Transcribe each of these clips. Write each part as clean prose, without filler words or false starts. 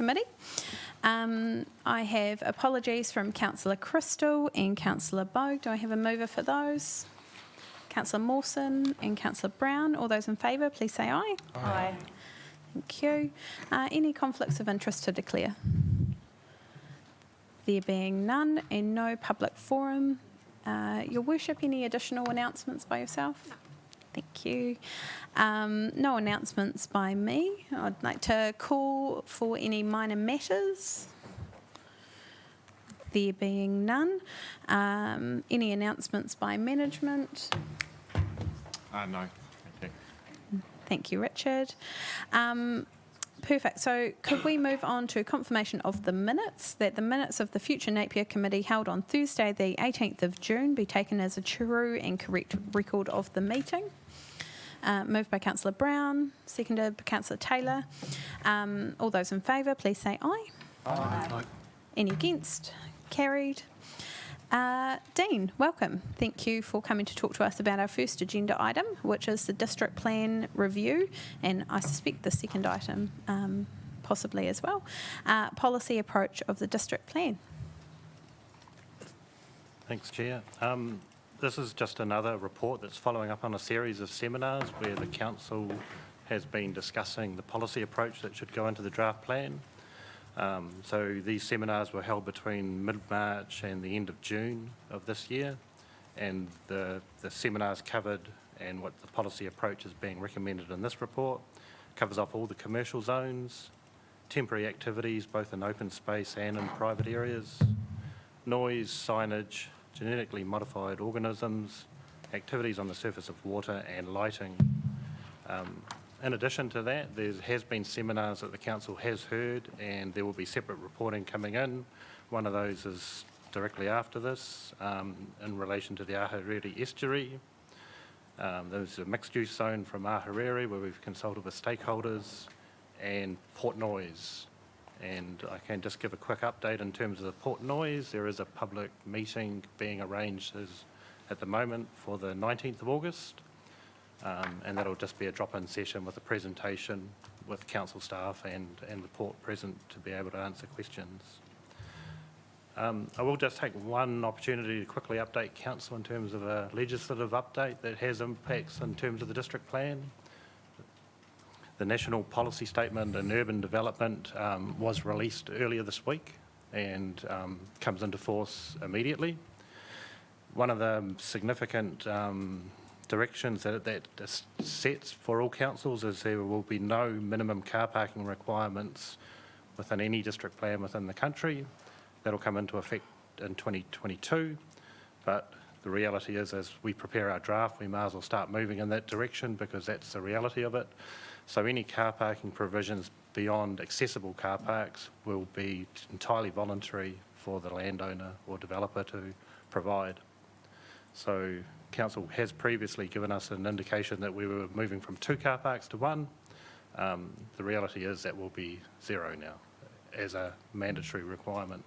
Committee. I have apologies from Councillor Crystal and Councillor Bogue. Do I have a mover for those? Councillor Mawson and Councillor Brown. All those in favour, please say aye. Aye. Thank you. Any conflicts of interest to declare? There being none and no public forum. Your Worship, any additional announcements by yourself? No. Thank you. No announcements by me. I'd like to call for any minor matters. There being none. Any announcements by management? No. Thank you. Thank you, Richard. Perfect. So could we move on to confirmation of the minutes, that the minutes of the future Napier Committee held on Thursday the 18th of June be taken as a true and correct record of the meeting? Moved by Councillor Brown, seconded by Councillor Taylor. All those in favour, please say aye. Aye. Any against? Carried. Dean, welcome. Thank you for coming to talk to us about our first agenda item, which is the district plan review, and I suspect the second item possibly as well, policy approach of the district plan. Thanks, Chair. This is just another report that's following up on a series of seminars where the Council has been discussing the policy approach that should go into the draft plan. So these seminars were held between mid-March and the end of June of this year, and the seminars covered, and what the policy approach is being recommended in this report, covers off all the commercial zones, temporary activities both in open space and in private areas, noise, signage, genetically modified organisms, activities on the surface of water and lighting. In addition to that, there has been seminars that the Council has heard, and there will be separate reporting coming in. One of those is directly after this, in relation to the Ahuriri estuary. There's a mixed-use zone from Ahuriri where we've consulted with stakeholders, and Port Noise. And I can just give a quick update in terms of the Port Noise. There is a public meeting being arranged at the moment for the 19th of August. And that'll just be a drop-in session with a presentation with council staff and the port present to be able to answer questions. I will just take one opportunity to quickly update council in terms of a legislative update that has impacts in terms of the district plan. The National Policy Statement in Urban Development was released earlier this week and comes into force immediately. One of the significant directions that sets for all councils is there will be no minimum car parking requirements within any district plan within the country. That'll come into effect in 2022, but the reality is, as we prepare our draft, we might as well start moving in that direction because that's the reality of it. So any car parking provisions beyond accessible car parks will be entirely voluntary for the landowner or developer to provide. So Council has previously given us an indication that we were moving from 2 car parks to 1. The reality is that will be 0 now as a mandatory requirement.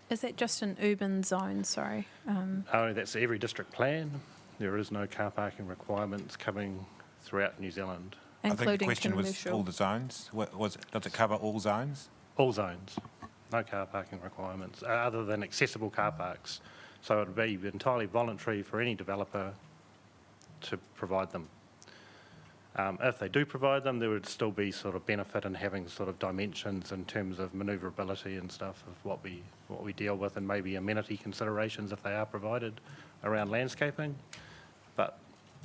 Is that just an urban zone, sorry? Oh, that's every district plan. There is no car parking requirements coming throughout New Zealand. Including I think the question commercial. was all the zones. Does it cover all zones? All zones. No car parking requirements other than accessible car parks. So it would be entirely voluntary for any developer to provide them. If they do provide them, there would still be sort of benefit in having sort of dimensions in terms of manoeuvrability and stuff of what we deal with, and maybe amenity considerations if they are provided around landscaping. But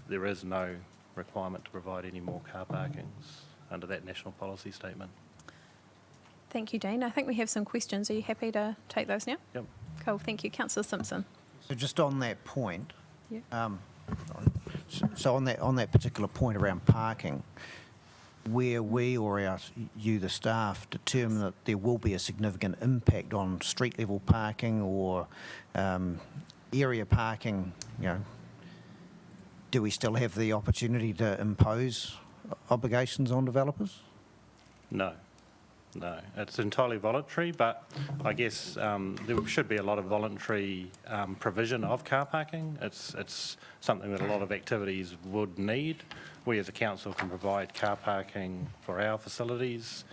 there is no requirement to provide any more car parkings under that national policy statement. Thank you, Dean. I think we have some questions. Are you happy to take those now? Yep. Cool. Thank you. Councillor Simpson. So just on that point, Yeah. so on that particular point around parking, where we or you, the staff, determine that there will be a significant impact on street level parking or area parking, do we still have the opportunity to impose obligations on developers? No, it's entirely voluntary, but I guess there should be a lot of voluntary provision of car parking. It's something that a lot of activities would need. We as a council can provide car parking for our facilities.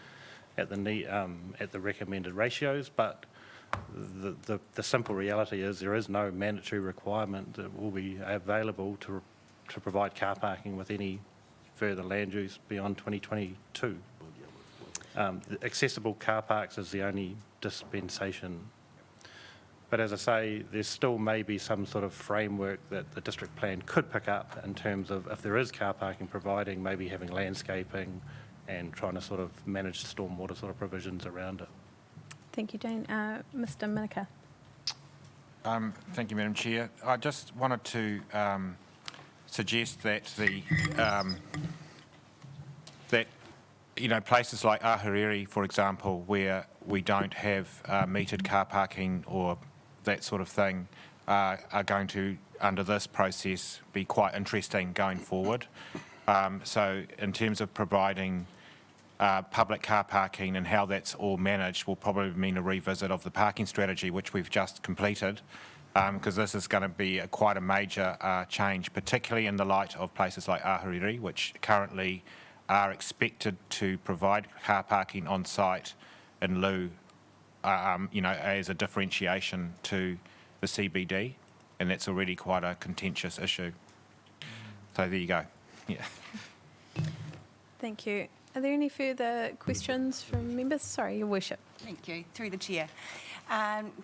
at the recommended ratios, but the simple reality is there is no mandatory requirement that will be available to provide car parking with any further land use beyond 2022. Accessible car parks is the only dispensation. But as I say, there still may be some sort of framework that the district plan could pick up in terms of if there is car parking providing, maybe having landscaping and trying to sort of manage stormwater sort of provisions around it. Thank you, Dean. Mr. Minaker. Thank you, Madam Chair. I just wanted to suggest that places like Ahuriri, for example, where we don't have metered car parking or that sort of thing, are going to, under this process, be quite interesting going forward. So in terms of providing public car parking and how that's all managed will probably mean a revisit of the parking strategy, which we've just completed, because this is going to be quite a major change, particularly in the light of places like Ahuriri, which currently are expected to provide car parking on site in lieu, as a differentiation to the CBD, and that's already quite a contentious issue. So there you go. Yeah. Thank you. Are there any further questions from members? Sorry, Your Worship. Thank you. Through the chair.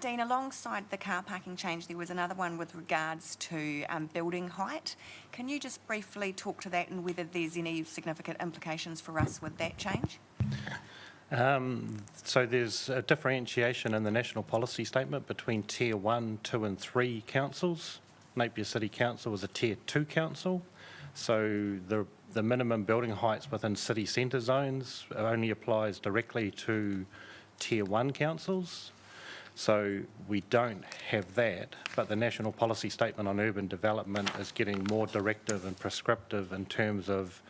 Dean, alongside the car parking change, there was another one with regards to building height. Can you just briefly talk to that and whether there's any significant implications for us with that change? So there's a differentiation in the national policy statement between Tier 1, 2 and 3 councils. Napier City Council is a Tier 2 council. So the minimum building heights within city centre zones only applies directly to Tier 1 councils. So we don't have that, but the National Policy Statement on Urban Development is getting more directive and prescriptive in terms of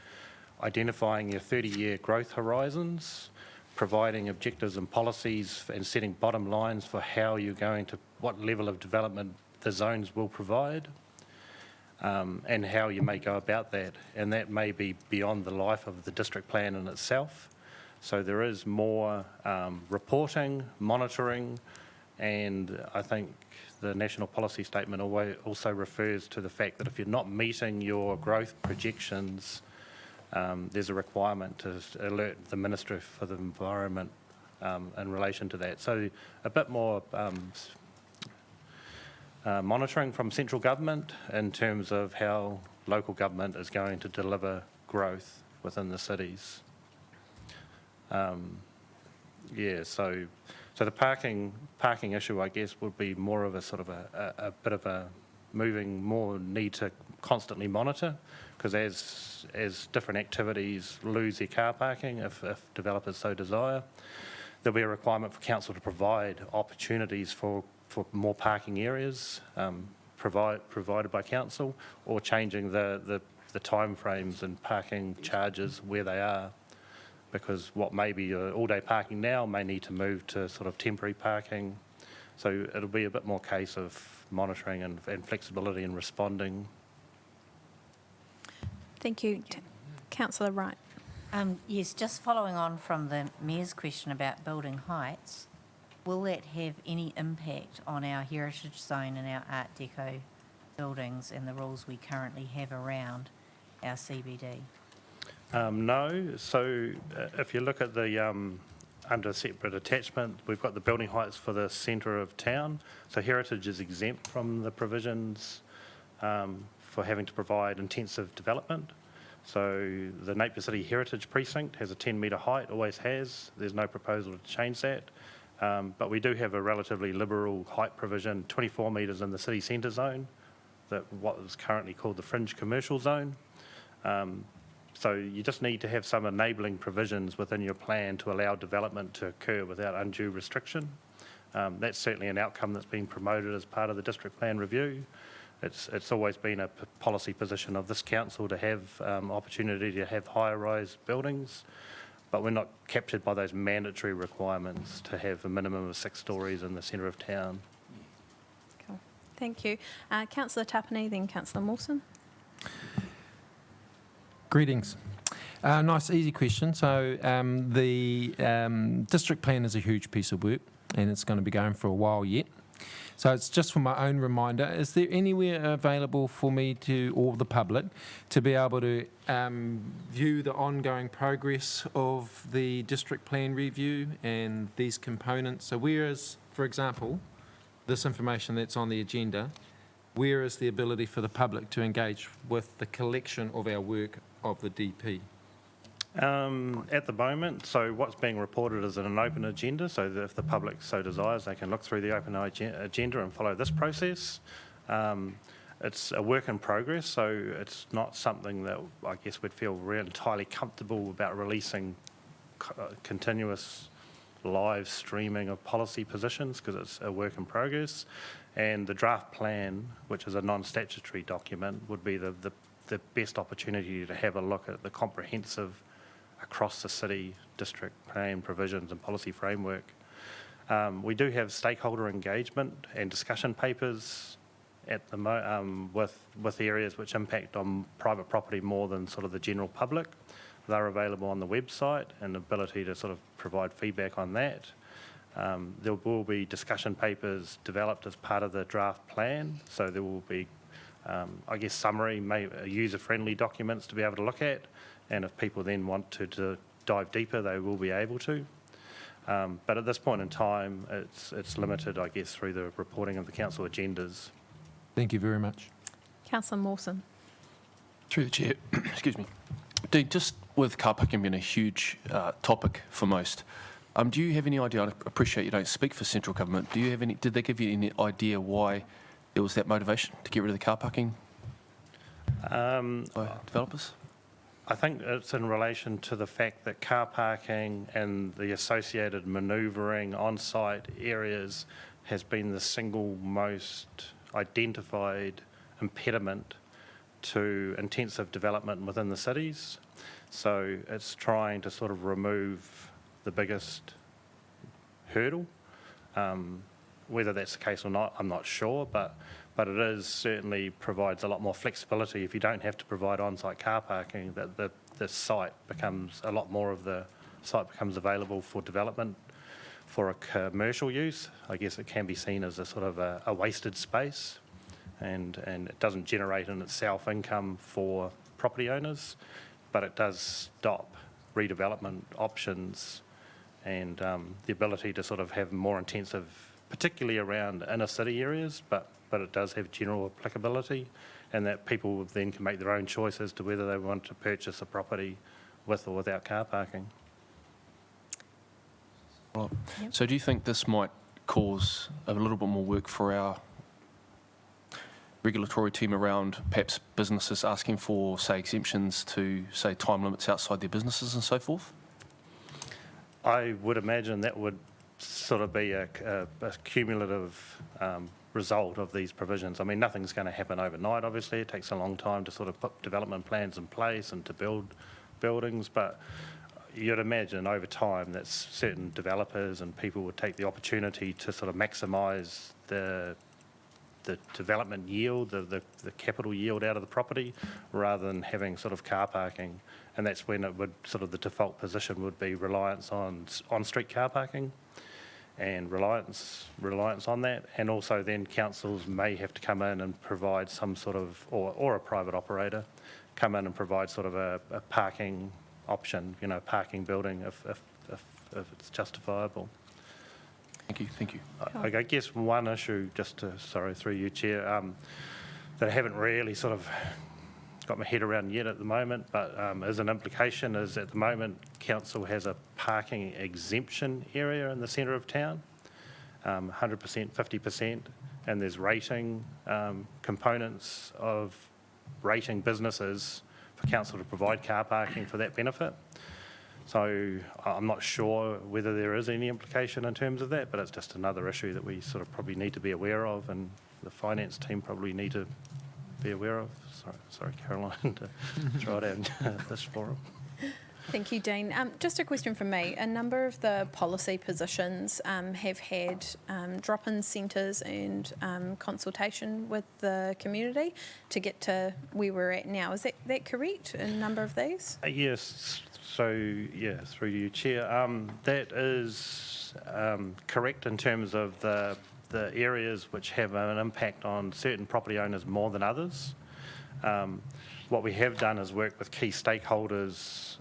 identifying your 30-year growth horizons, providing objectives and policies and setting bottom lines for how you're going to, what level of development the zones will provide. And how you may go about that, and that may be beyond the life of the district plan in itself. So there is more reporting, monitoring, and I think the National Policy Statement also refers to the fact that if you're not meeting your growth projections, there's a requirement to alert the Minister for the Environment in relation to that. So a bit more monitoring from central government in terms of how local government is going to deliver growth within the cities. So the parking issue, I guess, would be more of a sort of a bit of a more need to constantly monitor, because as different activities lose their car parking, if developers so desire, there'll be a requirement for council to provide opportunities for more parking areas provided by council, or changing the time frames and parking charges where they are, because what may be all-day parking now may need to move to sort of temporary parking. So it'll be a bit more case of monitoring and flexibility in responding. Thank you. Councillor Wright. Yes, just following on from the Mayor's question about building heights, will that have any impact on our heritage zone and our Art Deco buildings and the rules we currently have around our CBD? No. So if you look at the under separate attachment, we've got the building heights for the centre of town. So heritage is exempt from the provisions for having to provide intensive development. So the Napier City Heritage Precinct has a 10-metre height, always has. There's no proposal to change that. But we do have a relatively liberal height provision, 24 metres in the city centre zone, that what is currently called the fringe commercial zone. So you just need to have some enabling provisions within your plan to allow development to occur without undue restriction. That's certainly an outcome that's been promoted as part of the district plan review. It's always been a policy position of this council to have opportunity to have higher rise buildings, but we're not captured by those mandatory requirements to have a minimum of 6 stories in the centre of town. Cool. Thank you. Councillor Tapani, then Councillor Mawson. Greetings. Nice, easy question. So the district plan is a huge piece of work, and it's going to be going for a while yet. So it's just for my own reminder, is there anywhere available for me to, or the public, to be able to view the ongoing progress of the district plan review and these components? So where is, for example, this information that's on the agenda, where is the ability for the public to engage with the collection of our work of the DP? At the moment, so what's being reported is an open agenda, so that if the public so desires, they can look through the open agenda and follow this process. It's a work in progress, so it's not something that I guess we'd feel really entirely comfortable about releasing continuous live streaming of policy positions, because it's a work in progress. And the draft plan, which is a non-statutory document, would be the best opportunity to have a look at the comprehensive across the city district plan provisions and policy framework. We do have stakeholder engagement and discussion papers at the with areas which impact on private property more than sort of the general public. They're available on the website, and the ability to sort of provide feedback on that. There will be discussion papers developed as part of the draft plan, so there will be I guess summary, user-friendly documents to be able to look at, and if people then want to dive deeper, they will be able to. But at this point in time, it's limited, I guess, through the reporting of the council agendas. Thank you very much. Councillor Mawson. Through the chair, excuse me. Dean, just with car parking being a huge topic for most, do you have any idea? I appreciate you don't speak for central government. Do you have any? Did they give you any idea why there was that motivation to get rid of the car parking by developers? I think it's in relation to the fact that car parking and the associated manoeuvring on-site areas has been the single most identified impediment to intensive development within the cities. So it's trying to sort of remove the biggest hurdle. Whether that's the case or not, I'm not sure, but it is certainly provides a lot more flexibility. If you don't have to provide on-site car parking, that the site becomes, a lot more of the site becomes available for development for a commercial use. I guess it can be seen as a sort of a wasted space, and it doesn't generate in itself income for property owners, but it does stop redevelopment options and the ability to sort of have more intensive, particularly around inner city areas, but it does have general applicability, and that people then can make their own choice as to whether they want to purchase a property with or without car parking. Right. Yep. So do you think this might cause a little bit more work for our regulatory team around perhaps businesses asking for, say, exemptions to, say, time limits outside their businesses and so forth? I would imagine that would sort of be a cumulative result of these provisions. I mean, nothing's going to happen overnight, obviously. It takes a long time to sort of put development plans in place and to build buildings, but you'd imagine over time that certain developers and people would take the opportunity to sort of maximise the development yield, the capital yield out of the property, rather than having sort of car parking. And that's when it would sort of the default position would be reliance on street car parking, and reliance on that. And also then councils may have to come in and provide some sort of, or a private operator come in and provide sort of a parking option, you know, parking building if it's justifiable. Thank you. I guess one issue, just to, sorry, through you, Chair, that I haven't really sort of got my head around yet at the moment, but as an implication is at the moment, council has a parking exemption area in the centre of town, 100%, 50%, and there's rating components of rating businesses for council to provide car parking for that benefit. So I'm not sure whether there is any implication in terms of that, but it's just another issue that we sort of probably need to be aware of, and the finance team probably need to be aware of. Sorry, Caroline, to throw it out in this forum. Thank you, Dean. Just a question from me. A number of the policy positions have had drop-in centres and consultation with the community to get to where we're at now. Is that correct, a number of these? Yes, so, yeah, through you, Chair. That is correct in terms of the areas which have an impact on certain property owners more than others. What we have done is work with key stakeholders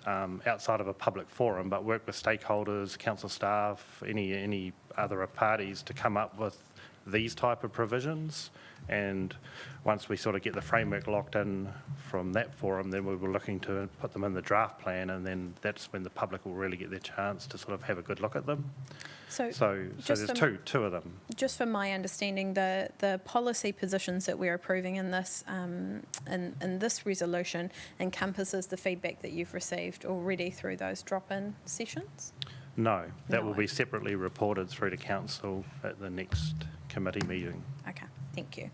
outside of a public forum, but work with stakeholders, council staff, any other parties to come up with these type of provisions. And once we sort of get the framework locked in from that forum, then we were looking to put them in the draft plan, and then that's when the public will really get their chance to sort of have a good look at them. So there's two of them. Just from my understanding, the policy positions that we're approving in this in this resolution encompasses the feedback that you've received already through those drop-in sessions? No, that No. will be separately reported through to council at the next committee meeting. Okay, thank you.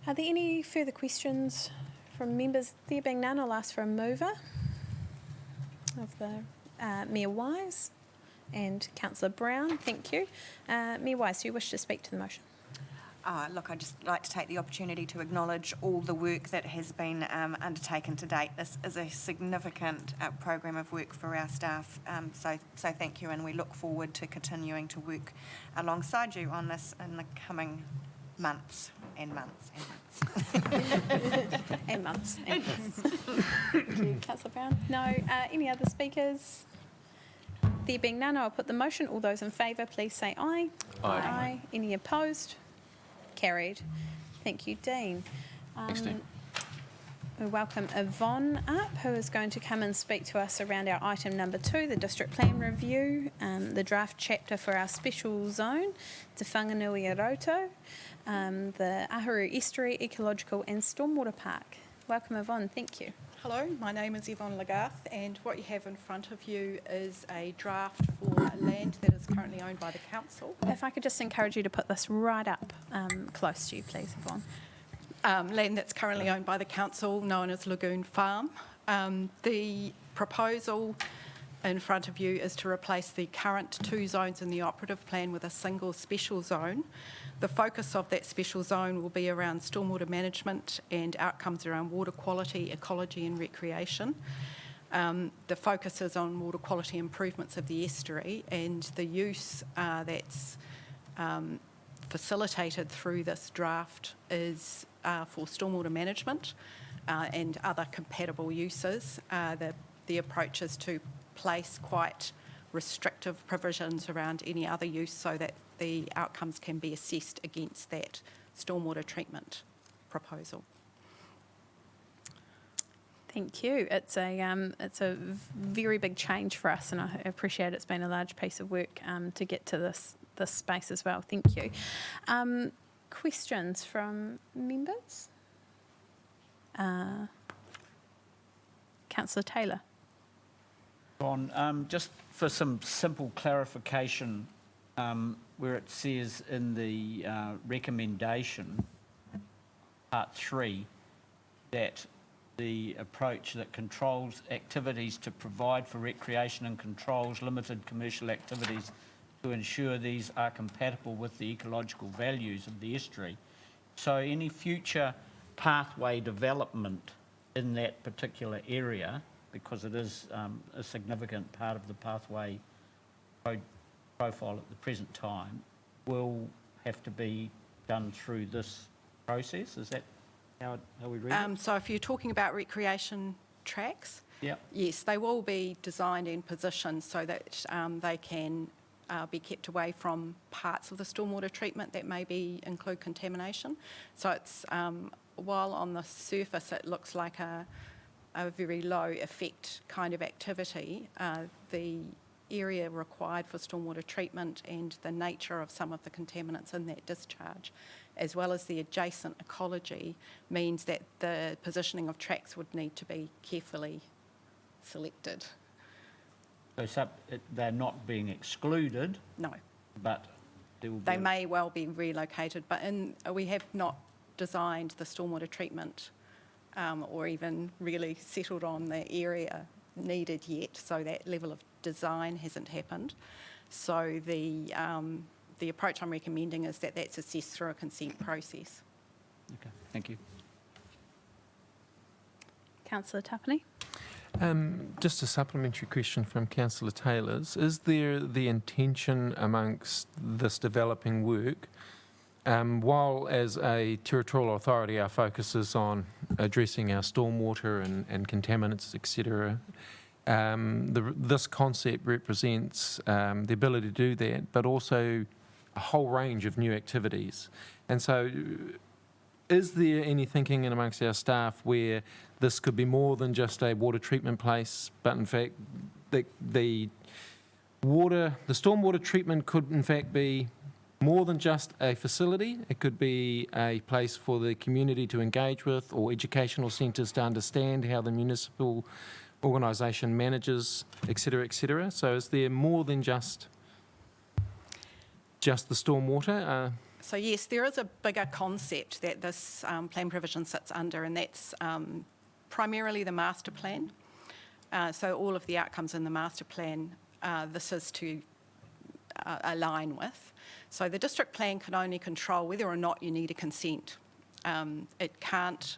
Are there any further questions from members? There being none, I'll ask for a mover of the Mayor Wise and Councillor Brown. Thank you. Mayor Wise, do you wish to speak to the motion? Look, I'd just like to take the opportunity to acknowledge all the work that has been undertaken to date. This is a significant program of work for our staff, so thank you, and we look forward to continuing to work alongside you on this in the coming months and months and months. And months. And months. Thank you, Councillor Brown. No, any other speakers? There being none, I'll put the motion. All those in favour, please say aye. Aye. Any opposed? Carried. Thank you, Dean. Thanks, Dean. We welcome Yvonne up, who is going to come and speak to us around our item number 2, the district plan review, the draft chapter for our special zone, Te Whanganui Roto, the Ahuru Estuary Ecological and Stormwater Park. Welcome, Yvonne. Thank you. Hello, my name is Yvonne Lagarth, and what you have in front of you is a draft for land that is currently owned by the council. If I could just encourage you to put this right up close to you, please, Yvonne. Land that's currently owned by the council, known as Lagoon Farm. The proposal in front of you is to replace the current 2 zones in the operative plan with a single special zone. The focus of that special zone will be around stormwater management and outcomes around water quality, ecology and recreation. The focus is on water quality improvements of the estuary, and the use that's facilitated through this draft is for stormwater management and other compatible uses. The approach is to place quite restrictive provisions around any other use so that the outcomes can be assessed against that stormwater treatment proposal. Thank you. It's a very big change for us, and I appreciate it's been a large piece of work to get to this space as well. Thank you. Questions from members? Councillor Taylor. Just for some simple clarification, where it says in the recommendation, part 3, that the approach that controls activities to provide for recreation and controls limited commercial activities to ensure these are compatible with the ecological values of the estuary. So any future pathway development in that particular area, because it is a significant part of the pathway profile at the present time, will have to be done through this process. Is that how we read it? So if you're talking about recreation tracks, Yep. yes, they will be designed and positioned so that they can be kept away from parts of the stormwater treatment that may include contamination. So it's, while on the surface it looks like a very low effect kind of activity, the area required for stormwater treatment and the nature of some of the contaminants in that discharge, as well as the adjacent ecology, means that the positioning of tracks would need to be carefully selected. So they're not being excluded, No, but there will be... they may well be relocated, but we have not designed the stormwater treatment or even really settled on the area needed yet, so that level of design hasn't happened. So the approach I'm recommending is that that's assessed through a consent process. Okay, thank you. Councillor Tapani. Just a supplementary question from Councillor Taylor's. Is there the intention amongst this developing work, while as a territorial authority our focus is on addressing our stormwater and contaminants, etc., this concept represents the ability to do that, but also a whole range of new activities. And so is there any thinking in amongst our staff where this could be more than just a water treatment place, but in fact the stormwater treatment could in fact be more than just a facility? It could be a place for the community to engage with, or educational centres to understand how the municipal organisation manages, etc., etc. So is there more than just the stormwater? So yes, there is a bigger concept that this plan provision sits under, and that's primarily the master plan. So all of the outcomes in the master plan, this is to align with. So the district plan can only control whether or not you need a consent. It can't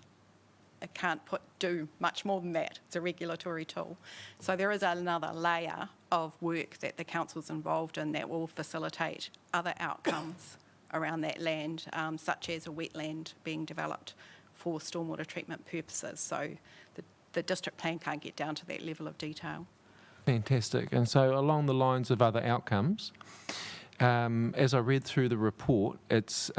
do much more than that. It's a regulatory tool. So there is another layer of work that the council's involved in that will facilitate other outcomes around that land, such as a wetland being developed for stormwater treatment purposes. So the district plan can't get down to that level of detail. Fantastic. And so along the lines of other outcomes, as I read through the report, it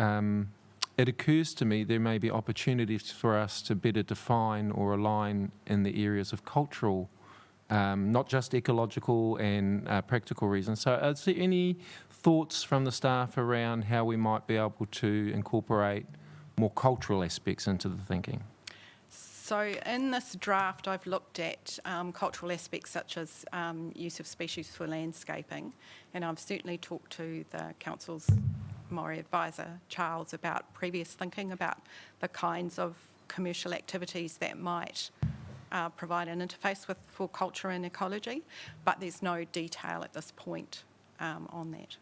occurs to me there may be opportunities for us to better define or align in the areas of cultural, not just ecological and practical reasons. So is there any thoughts from the staff around how we might be able to incorporate more cultural aspects into the thinking? So in this draft, I've looked at cultural aspects such as use of species for landscaping, and I've certainly talked to the council's Māori advisor, Charles, about previous thinking about the kinds of commercial activities that might provide an interface for culture and ecology, but there's no detail at this point on that.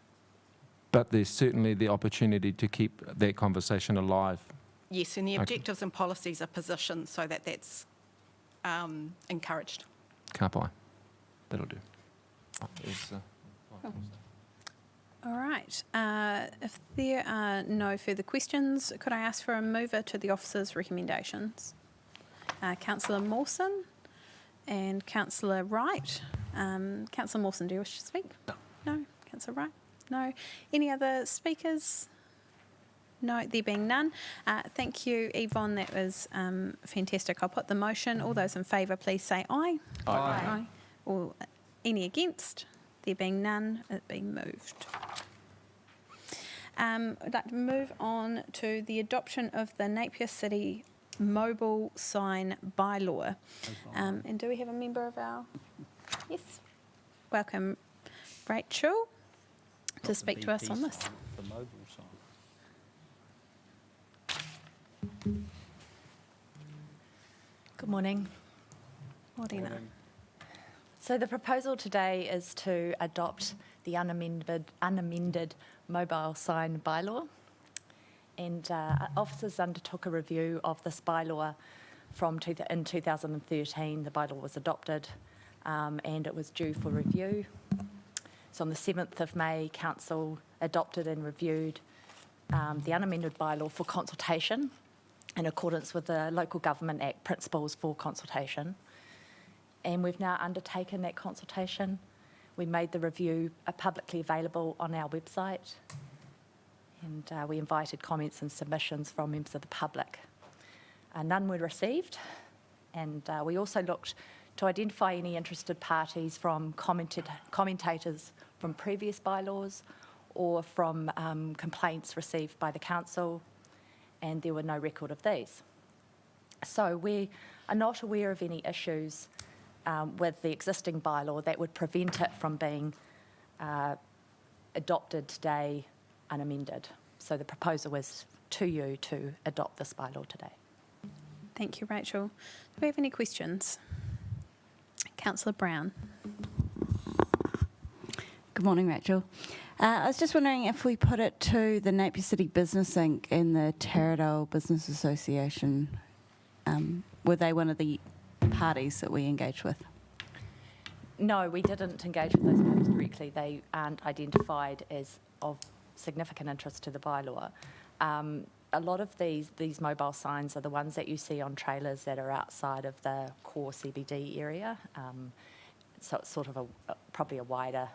But there's certainly the opportunity to keep that conversation alive. Yes, and the objectives and policies are positioned so that that's encouraged. Ka pai. That'll do. All right. If there are no further questions, could I ask for a mover to the officer's recommendations? Councillor Mawson and Councillor Wright. Councillor Mawson, do you wish to speak? No. No? Councillor Wright? No. Any other speakers? No, there being none. Thank you, Yvonne. That was fantastic. I'll put the motion. All those in favour, please say aye. Aye. Aye. Or any against? There being none, it being moved. I'd like to move on to the adoption of the Napier City mobile sign bylaw. And do we have a member of our... Yes. Welcome, Rachel, to speak to us on this. The mobile sign. Good morning. Morena. So the proposal today is to adopt the unamended mobile sign bylaw. And officers undertook a review of this bylaw in 2013. The bylaw was adopted and it was due for review. So on the 7th of May, Council adopted and reviewed the unamended bylaw for consultation in accordance with the Local Government Act principles for consultation. And we've now undertaken that consultation. We made the review publicly available on our website, and we invited comments and submissions from members of the public. None were received, and we also looked to identify any interested parties from commentators from previous bylaws or from complaints received by the council, and there were no record of these. So we are not aware of any issues with the existing bylaw that would prevent it from being adopted today unamended. So the proposal is to you to adopt this bylaw today. Thank you, Rachel. Do we have any questions? Councillor Brown. Good morning, Rachel. I was just wondering if we put it to the Napier City Business Inc. and the Taradale Business Association, were they one of the parties that we engaged with? No, we didn't engage with those parties directly. They aren't identified as of significant interest to the bylaw. A lot of these mobile signs are the ones that you see on trailers that are outside of the core CBD area. So it's sort of probably a wider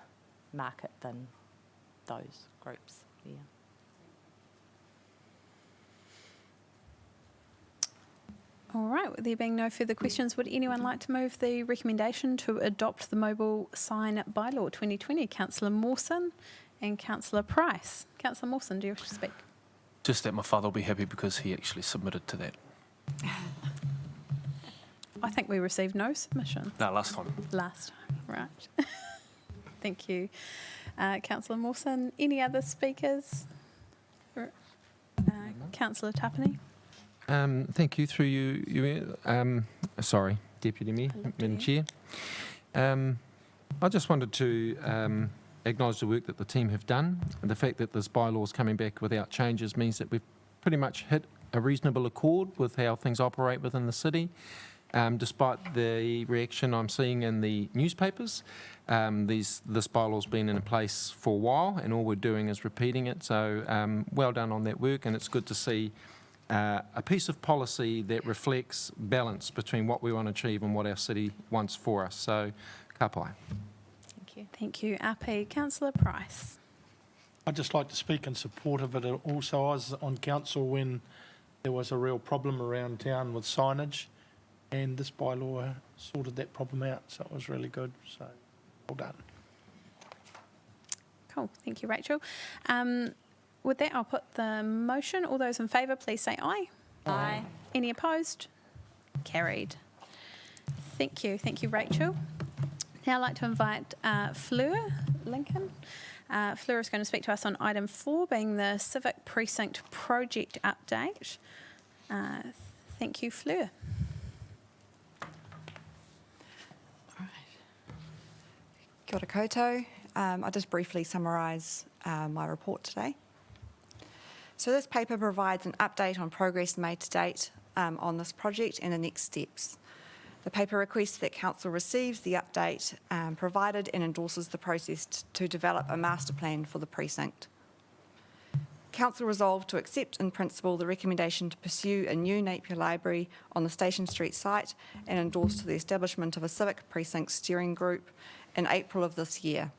market than those groups. Yeah. All right, there being no further questions, would anyone like to move the recommendation to adopt the mobile sign bylaw 2020? Councillor Mawson and Councillor Price. Councillor Mawson, do you wish to speak? Just that my father will be happy because he actually submitted to that. I think we received no submission No, last time. last time, right. Thank you. Councillor Mawson, any other speakers? Councillor Tapani. Thank you. Through you sorry, Deputy Mayor, Madam Chair. I just wanted to acknowledge the work that the team have done, and the fact that this bylaw is coming back without changes means that we've pretty much hit a reasonable accord with how things operate within the city. Despite the reaction I'm seeing in the newspapers, this bylaw's been in place for a while, and all we're doing is repeating it. So well done on that work, and it's good to see a piece of policy that reflects balance between what we want to achieve and what our city wants for us. So, ka pai. Thank you. Thank you, Api. Councillor Price. I'd just like to speak in support of it. Also, I was on council when there was a real problem around town with signage, and this bylaw sorted that problem out, so it was really good. So, well done. Cool. Thank you, Rachel. With that, I'll put the motion. All those in favour, please say aye. Aye. Any opposed? Carried. Thank you. Thank you, Rachel. Now I'd like to invite Fleur Lincoln. Fleur is going to speak to us on item 4, being the Civic Precinct Project Update. Thank you, Fleur. Kia ora koutou. I'll just briefly summarise my report today. So this paper provides an update on progress made to date on this project and the next steps. The paper requests that Council receives the update provided and endorses the process to develop a master plan for the precinct. Council resolved to accept in principle the recommendation to pursue a new Napier Library on the Station Street site and endorse to the establishment of a civic precinct steering group in April of this year.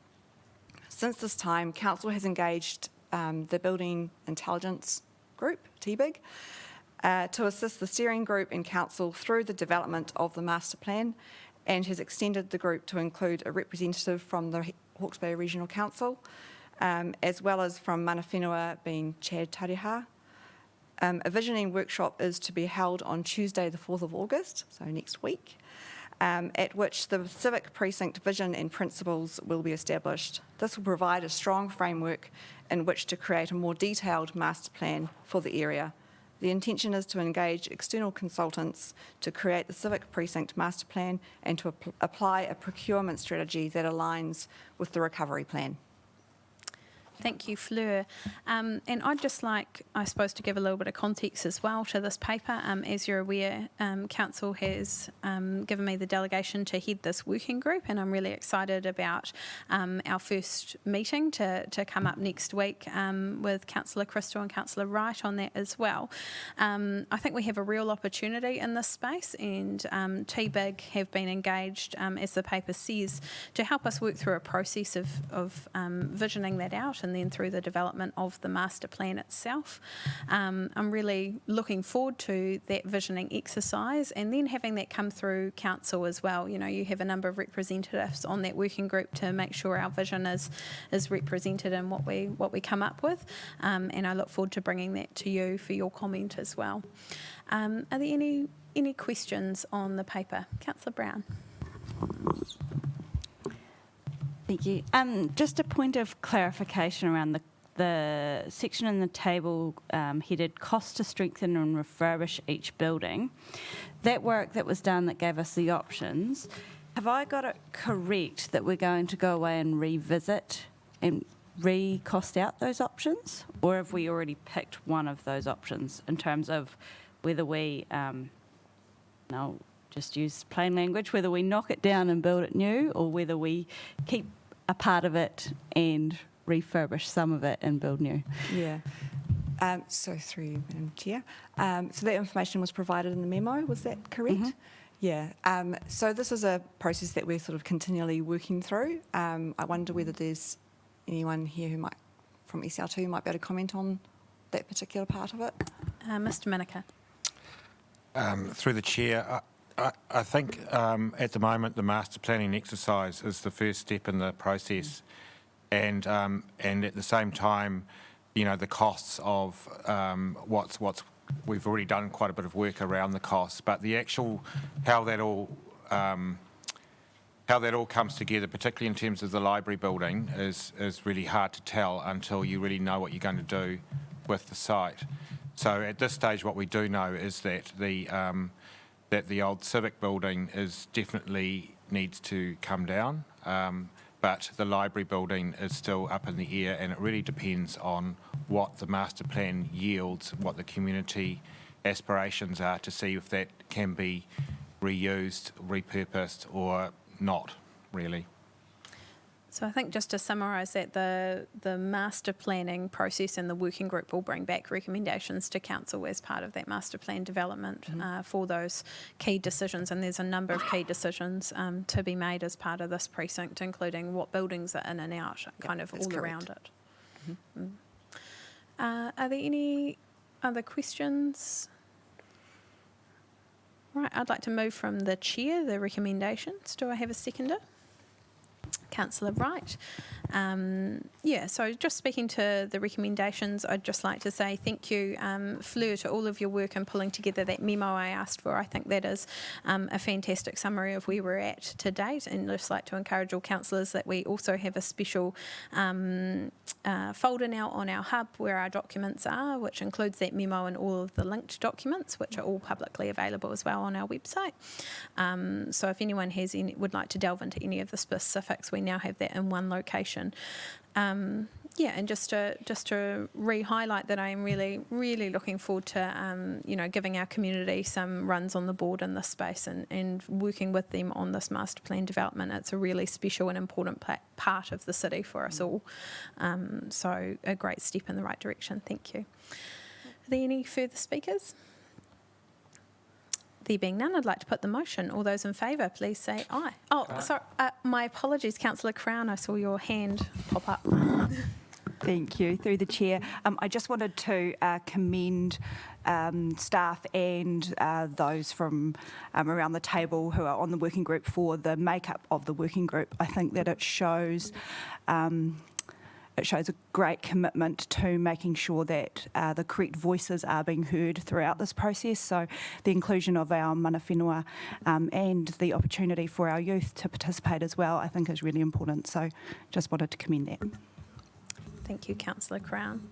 Since this time, Council has engaged the Building Intelligence Group, TBIG, to assist the steering group and Council through the development of the master plan, and has extended the group to include a representative from the Hawke's Bay Regional Council, as well as from Mana Whenua, being Chad Tariha. A visioning workshop is to be held on Tuesday the 4th of August, so next week, at which the civic precinct vision and principles will be established. This will provide a strong framework in which to create a more detailed master plan for the area. The intention is to engage external consultants to create the civic precinct master plan and to apply a procurement strategy that aligns with the recovery plan. Thank you, Fleur. And I'd just like, I suppose, to give a little bit of context as well to this paper. As you're aware, Council has given me the delegation to head this working group, and I'm really excited about our first meeting to come up next week with Councillor Crystal and Councillor Wright on that as well. I think we have a real opportunity in this space, and TBIG have been engaged, as the paper says, to help us work through a process of visioning that out, and then through the development of the master plan itself. I'm really looking forward to that visioning exercise, and then having that come through Council as well. You know, you have a number of representatives on that working group to make sure our vision is represented in what we come up with, and I look forward to bringing that to you for your comment as well. Are there any questions on the paper? Councillor Brown. Thank you. Just a point of clarification around the section in the table headed cost to strengthen and refurbish each building. That work that was done that gave us the options, Have I got it correct that we're going to go away and revisit and re-cost out those options? Or have we already picked one of those options in terms of whether we, no, just use plain language, whether we knock it down and build it new, or whether we keep a part of it and refurbish some of it and build new? Yeah. So through you, Madam Chair. So that information was provided in the memo, was that correct? Mm-hmm. Yeah. So this is a process that we're sort of continually working through. I wonder whether there's anyone here who might, from ECR2, who might be able to comment on that particular part of it. Mr. Miniker. Through the chair, I think at the moment the master planning exercise is the first step in the process, and at the same time, you know, the costs of what's we've already done quite a bit of work around the costs, but the actual how that all comes together, particularly in terms of the library building, is really hard to tell until you really know what you're going to do with the site. So at this stage, what we do know is that the old civic building is definitely needs to come down, but the library building is still up in the air, and it really depends on what the master plan yields, what the community aspirations are, to see if that can be reused, repurposed, or not really. So I think just to summarise that, the master planning process and the working group will bring back recommendations to council as part of that master plan development for those key decisions. And there's a number of key decisions to be made as part of this precinct, including what buildings are in and out, kind of all around it. Are there any other questions? Right, I'd like to move from the chair, the recommendations. Do I have a seconder? Councillor Wright. So just speaking to the recommendations, I'd just like to say thank you, Fleur, to all of your work in pulling together that memo I asked for. I think that is a fantastic summary of where we're at to date, and I'd just like to encourage all councillors that we also have a special folder now on our hub where our documents are, which includes that memo and all of the linked documents, which are all publicly available as well on our website. So if anyone would like to delve into any of the specifics, we now have that in one location. And just to re-highlight that I am really, really looking forward to, giving our community some runs on the board in this space and working with them on this master plan development. It's a really special and important part of the city for us all. So a great step in the right direction. Thank you. Are there any further speakers? There being none, I'd like to put the motion. All those in favour, please say aye. Oh, sorry. My apologies, Councillor Crown. I saw your hand pop up. Thank you. Through the chair, I just wanted to commend staff and those from around the table who are on the working group for the makeup of the working group. I think that it shows a great commitment to making sure that the correct voices are being heard throughout this process. So the inclusion of our mana whenua and the opportunity for our youth to participate as well, I think is really important. So just wanted to commend that. Thank you, Councillor Crown.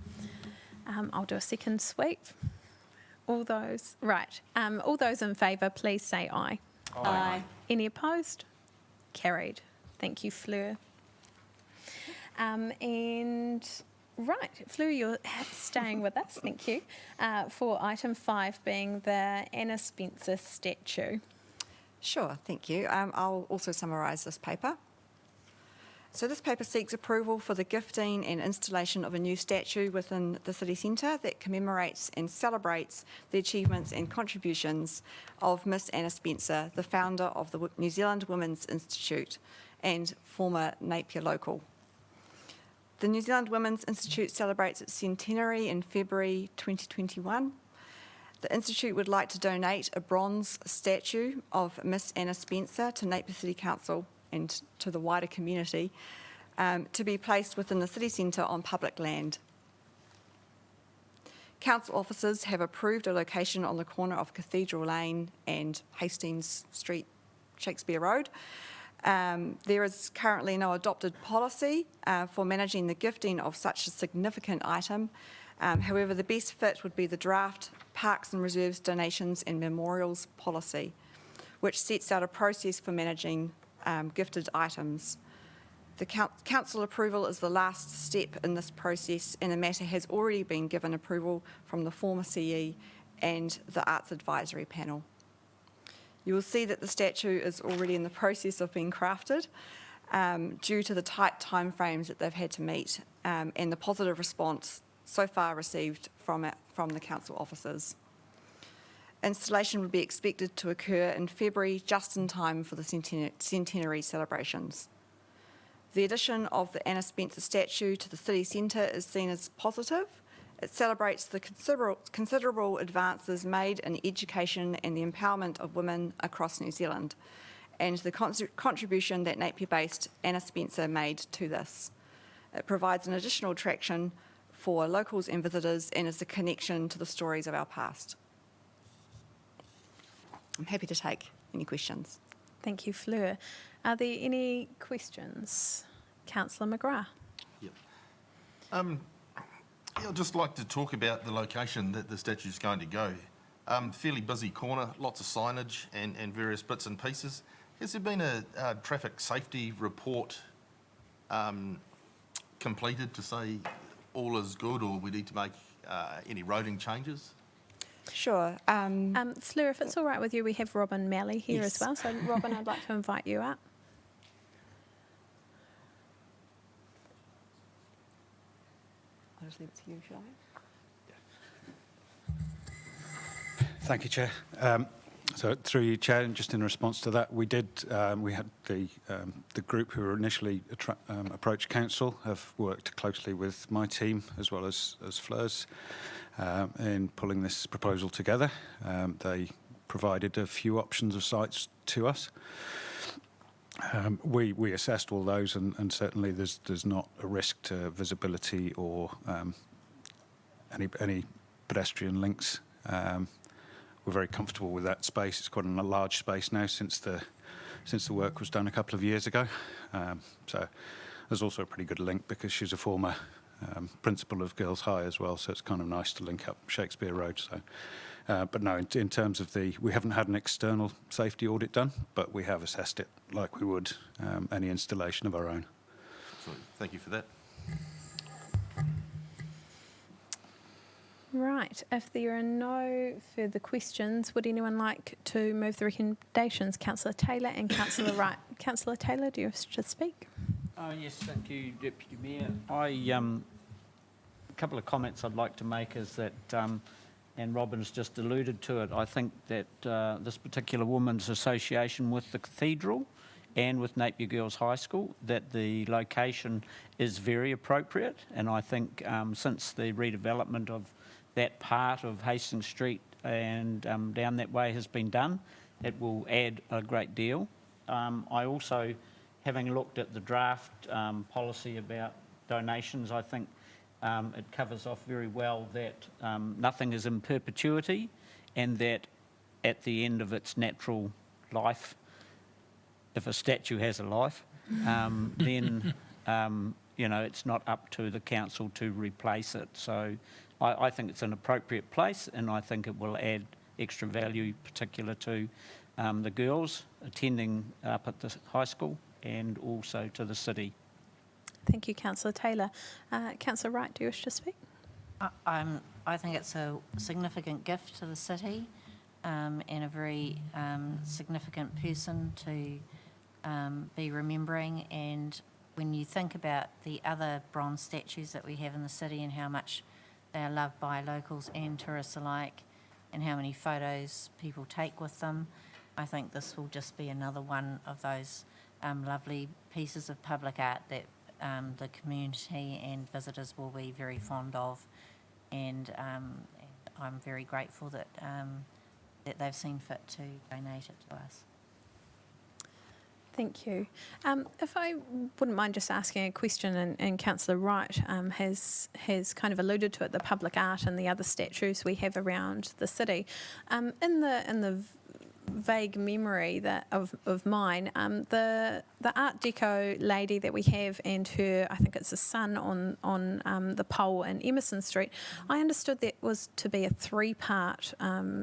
I'll do a second sweep. All those in favour, please say aye. Aye. Any opposed? Carried. Thank you, Fleur. Fleur, you're staying with us, thank you, for item 5 being the Anna Spencer statue. Sure, thank you. I'll also summarise this paper. So this paper seeks approval for the gifting and installation of a new statue within the city centre that commemorates and celebrates the achievements and contributions of Miss Anna Spencer, the founder of the New Zealand Women's Institute and former Napier local. The New Zealand Women's Institute celebrates its centenary in February 2021. The Institute would like to donate a bronze statue of Miss Anna Spencer to Napier City Council and to the wider community to be placed within the city centre on public land. Council officers have approved a location on the corner of Cathedral Lane and Hastings Street, Shakespeare Road. There is currently no adopted policy for managing the gifting of such a significant item. However, the best fit would be the draft Parks and Reserves Donations and Memorials Policy, which sets out a process for managing gifted items. The council approval is the last step in this process, and the matter has already been given approval from the former CE and the Arts Advisory Panel. You will see that the statue is already in the process of being crafted due to the tight timeframes that they've had to meet and the positive response so far received from the council officers. Installation would be expected to occur in February, just in time for the centenary celebrations. The addition of the Anna Spencer statue to the city centre is seen as positive. It celebrates the considerable advances made in education and the empowerment of women across New Zealand, and the contribution that Napier-based Anna Spencer made to this. It provides an additional attraction for locals and visitors and is a connection to the stories of our past. I'm happy to take any questions. Thank you, Fleur. Are there any questions? Councillor McGrath. Yep. I'd just like to talk about the location that the statue is going to go. Fairly busy corner, lots of signage and various bits and pieces. Has there been a traffic safety report completed to say all is good, or we need to make any roading changes? Sure. Fleur, if it's all right with you, we have Robin Malley here Yes. as well. So, Robin, I'd like to invite you up. I'll just leave it to you, shall I? Thank you, Chair. So through you, Chair, and just in response to that, we had the group who were initially approached council have worked closely with my team as well as Fleur's in pulling this proposal together. They provided a few options of sites to us. We assessed all those, and certainly there's not a risk to visibility or any pedestrian links. We're very comfortable with that space. It's quite a large space now since the work was done a couple of years ago. So there's also a pretty good link because she's a former principal of Girls High as well, so it's kind of nice to link up Shakespeare Road. So, but no, in terms of we haven't had an external safety audit done, but we have assessed it like we would any installation of our own. Excellent. Thank you for that. Right. If there are no further questions, would anyone like to move the recommendations? Councillor Taylor and Councillor Wright. Councillor Taylor, do you wish to speak? Yes, thank you, Deputy Mayor. A couple of comments I'd like to make is that, and Robin's just alluded to it, I think that this particular woman's association with the cathedral and with Napier Girls High School, that the location is very appropriate, and I think since the redevelopment of that part of Hastings Street and down that way has been done, it will add a great deal. I also, having looked at the draft policy about donations, I think it covers off very well that nothing is in perpetuity, and that at the end of its natural life, if a statue has a life, then it's not up to the council to replace it. So I think it's an appropriate place, and I think it will add extra value, particular to the girls attending up at the high school and also to the city. Thank you, Councillor Taylor. Councillor Wright, do you wish to speak? I think it's a significant gift to the city and a very significant person to be remembering. And when you think about the other bronze statues that we have in the city and how much they are loved by locals and tourists alike, and how many photos people take with them, I think this will just be another one of those lovely pieces of public art that the community and visitors will be very fond of. And I'm very grateful that that they've seen fit to donate it to us. Thank you. If I wouldn't mind just asking a question, and Councillor Wright has kind of alluded to it, the public art and the other statues we have around the city. In the vague memory that of mine. The Art Deco lady that we have and her, I think it's a son on the pole in Emerson Street. I understood that was to be a 3-part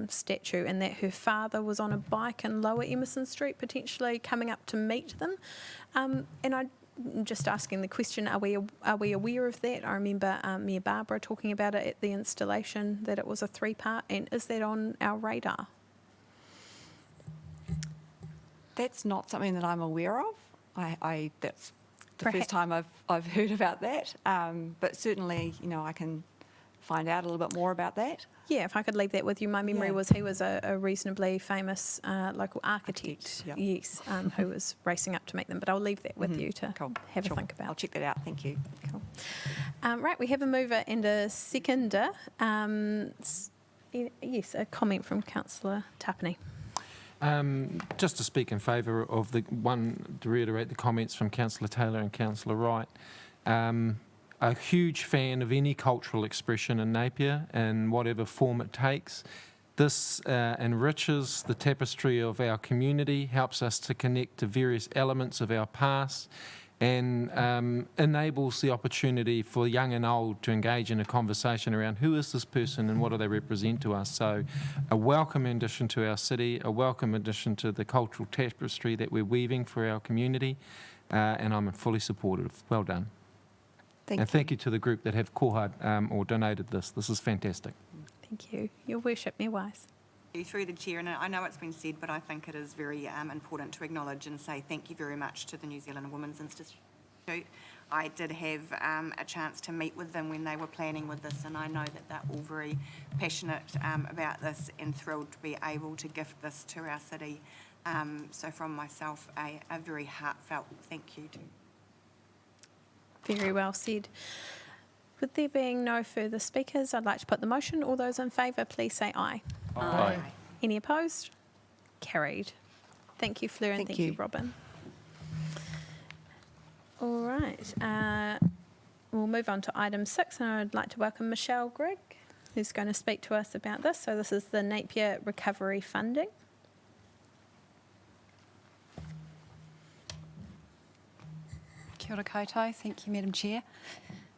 statue, and that her father was on a bike in Lower Emerson Street, potentially coming up to meet them. And I'm just asking the question: Are we aware of that? I remember Mayor Barbara talking about it at the installation, that it was a 3-part, and is that on our radar? That's not something that I'm aware of. That's the Perhaps. first time I've heard about that. But certainly, I can find out a little bit more about that. Yeah, if I could leave that with you. My memory Yeah. was he was a reasonably famous local architect, Yep. yes, who was racing up to meet them. But I'll leave that with you to Cool. have Sure. a think about. I'll check that out. Thank you. Cool. Right, we have a mover and a seconder. Yes, a comment from Councillor Tapani. Just to speak in favour of to reiterate the comments from Councillor Taylor and Councillor Wright. A huge fan of any cultural expression in Napier in whatever form it takes. This enriches the tapestry of our community, helps us to connect to various elements of our past, and enables the opportunity for young and old to engage in a conversation around who is this person and what do they represent to us. So a welcome addition to our city, a welcome addition to the cultural tapestry that we're weaving for our community, and I'm fully supportive. Well done. Thank you to the group that have kohad or donated this. This is fantastic. Thank you. Your Worship, Mayor Wise. Through the chair, and I know it's been said, but I think it is very important to acknowledge and say thank you very much to the New Zealand Women's Institute. I did have a chance to meet with them when they were planning with this, and I know that they're all very passionate about this and thrilled to be able to gift this to our city. So from myself, a very heartfelt thank you to. Very well said. With there being no further speakers, I'd like to put the motion. All those in favour, please say aye. Aye. Any opposed? Carried. Thank you, Fleur, and thank you, Robin. All right. We'll move on to item 6, and I'd like to welcome Michelle Grigg, who's going to speak to us about this. So this is the Napier Recovery Funding. Kia ora koutou. Thank you, Madam Chair.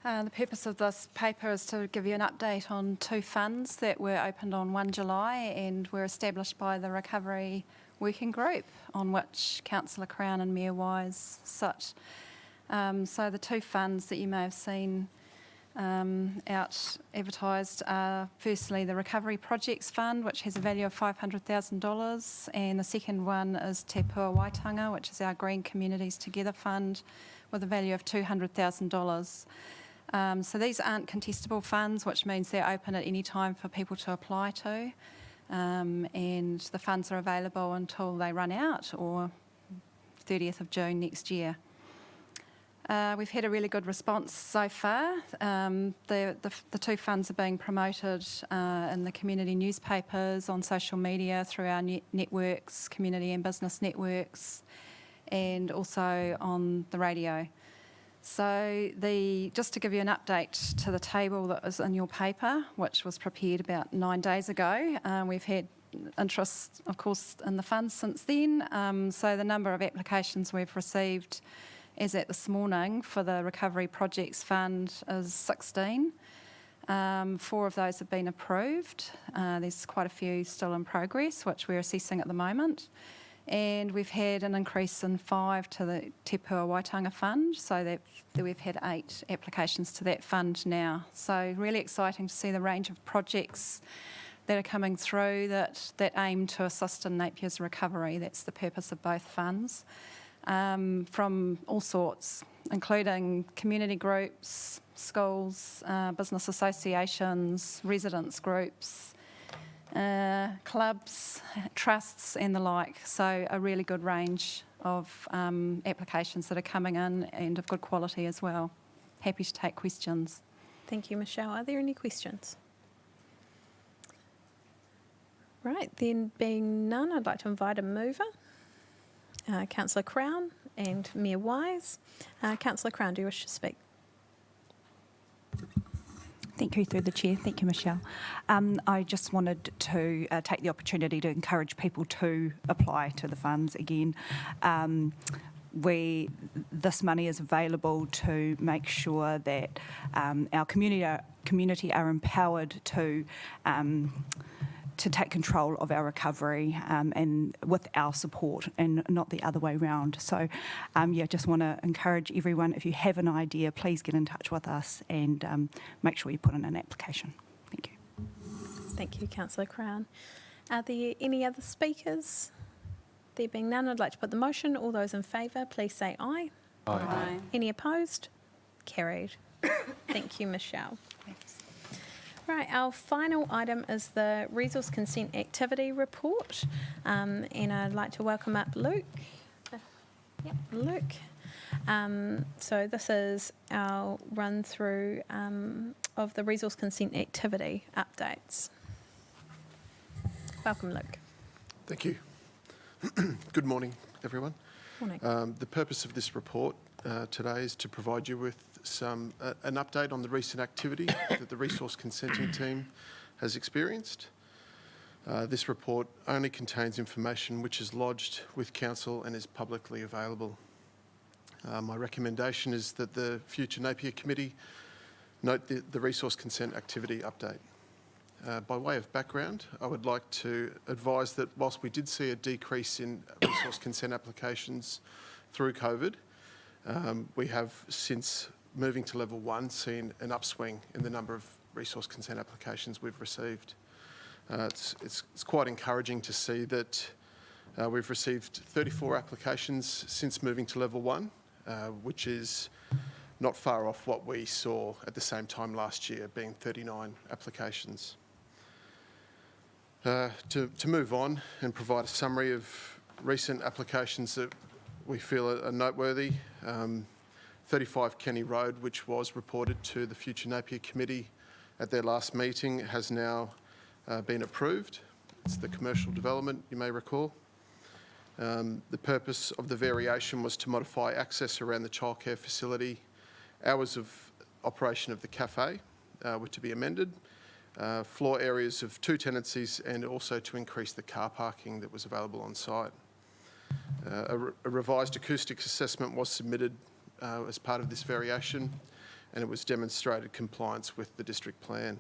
The purpose of this paper is to give you an update on 2 funds that were opened on 1 July and were established by the Recovery Working Group, on which Councillor Crown and Mayor Wise sit. So the 2 funds that you may have seen out advertised are firstly the Recovery Projects Fund, which has a value of $500,000, and the second one is Te Pua Waitanga, which is our Green Communities Together Fund, with a value of $200,000. So these aren't contestable funds, which means they're open at any time for people to apply to, and the funds are available until they run out, or 30th of June next year. We've had a really good response so far. The 2 funds are being promoted in the community newspapers, on social media, through our networks, community and business networks, and also on the radio. So just to give you an update to the table that was in your paper, which was prepared about 9 days ago, we've had interest, of course, in the funds since then. So the number of applications we've received as at this morning for the Recovery Projects Fund is 16. 4 of those have been approved. There's quite a few still in progress, which we're assessing at the moment. And we've had an increase in 5 to the Te Pua Waitanga Fund, so that we've had 8 applications to that fund now. So really exciting to see the range of projects that are coming through that aim to assist in Napier's recovery. That's the purpose of both funds, from all sorts, including community groups, schools, business associations, residents groups, clubs, trusts and the like. So a really good range of applications that are coming in, and of good quality as well. Happy to take questions. Thank you, Michelle. Are there any questions? Right, then being none, I'd like to invite a mover, Councillor Crown and Mayor Wise. Councillor Crown, do you wish to speak? Thank you through the chair. Thank you, Michelle. I just wanted to take the opportunity to encourage people to apply to the funds again. This money is available to make sure that our community are empowered to take control of our recovery and with our support and not the other way round. So just want to encourage everyone, if you have an idea, please get in touch with us and make sure you put in an application. Thank you. Thank you, Councillor Crown. Are there any other speakers? There being none, I'd like to put the motion. All those in favour, please say aye. Aye. Any opposed? Carried. Thank you, Michelle. Thanks. Right, our final item is the Resource Consent Activity Report, and I'd like to welcome up Luke. Yep, Luke. So this is our run through of the Resource Consent Activity updates. Welcome, Luke. Thank you. Good morning, everyone. Morning. The purpose of this report today is to provide you with an update on the recent activity that the resource consenting team has experienced. This report only contains information which is lodged with Council and is publicly available. My recommendation is that the future Napier Committee note the resource consent activity update. By way of background, I would like to advise that whilst we did see a decrease in resource consent applications through COVID, we have since moving to level 1 seen an upswing in the number of resource consent applications we've received. It's quite encouraging to see that we've received 34 applications since moving to level 1, which is not far off what we saw at the same time last year, being 39 applications. To move on and provide a summary of recent applications that we feel are noteworthy, 35 Kenny Road, which was reported to the future Napier Committee at their last meeting, has now been approved. It's the commercial development, you may recall. The purpose of the variation was to modify access around the childcare facility. Hours of operation of the cafe were to be amended. Floor areas of 2 tenancies, and also to increase the car parking that was available on site. A revised acoustics assessment was submitted as part of this variation, and it was demonstrated compliance with the district plan.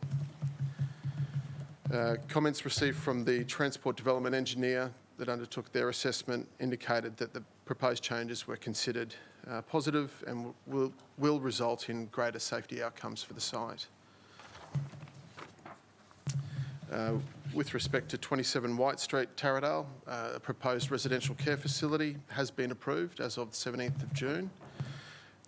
Comments received from the Transport Development Engineer that undertook their assessment indicated that the proposed changes were considered positive and will result in greater safety outcomes for the site. With respect to 27 White Street, Taradale, a proposed residential care facility has been approved as of the 17th of June.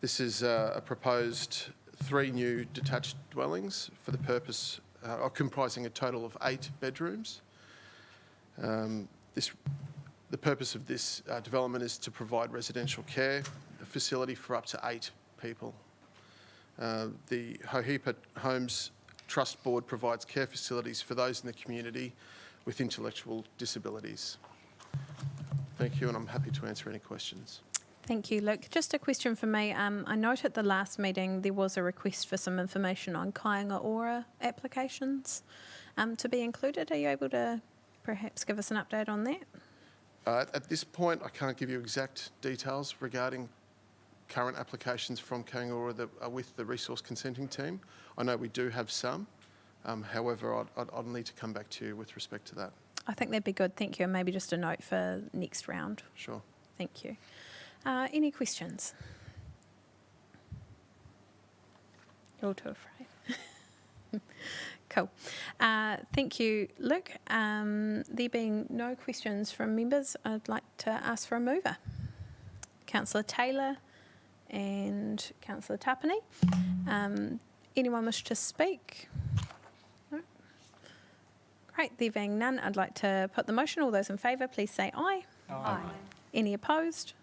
This is a proposed 3 new detached dwellings for the purpose of comprising a total of 8 bedrooms. The purpose of this development is to provide residential care, a facility for up to 8 people. The Hohepa Homes Trust Board provides care facilities for those in the community with intellectual disabilities. Thank you, and I'm happy to answer any questions. Thank you, Luke. Just a question for me. I note at the last meeting there was a request for some information on Kāinga Ora applications to be included. Are you able to perhaps give us an update on that? At this point, I can't give you exact details regarding current applications from Kāinga Ora that are with the resource consenting team. I know we do have some. However, I'll need to come back to you with respect to that. I think that'd be good. Thank you. And maybe just a note for next round. Sure. Thank you. Any questions? You're all too afraid. Cool. Thank you, Luke. There being no questions from members, I'd like to ask for a mover. Councillor Taylor and Councillor Tapani. Anyone wish to speak? No? Great. There being none, I'd like to put the motion. All those in favour, please say aye. Aye. Any opposed?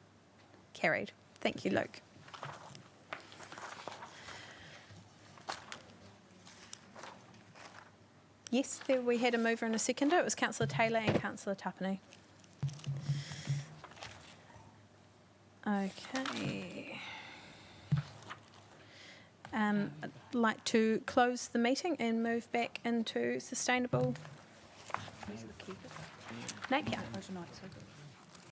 Carried. Thank you, Luke. Yes, there we had a mover and a seconder. It was Councillor Taylor and Councillor Tapani. Okay. like to close the meeting and move back into sustainable Napier.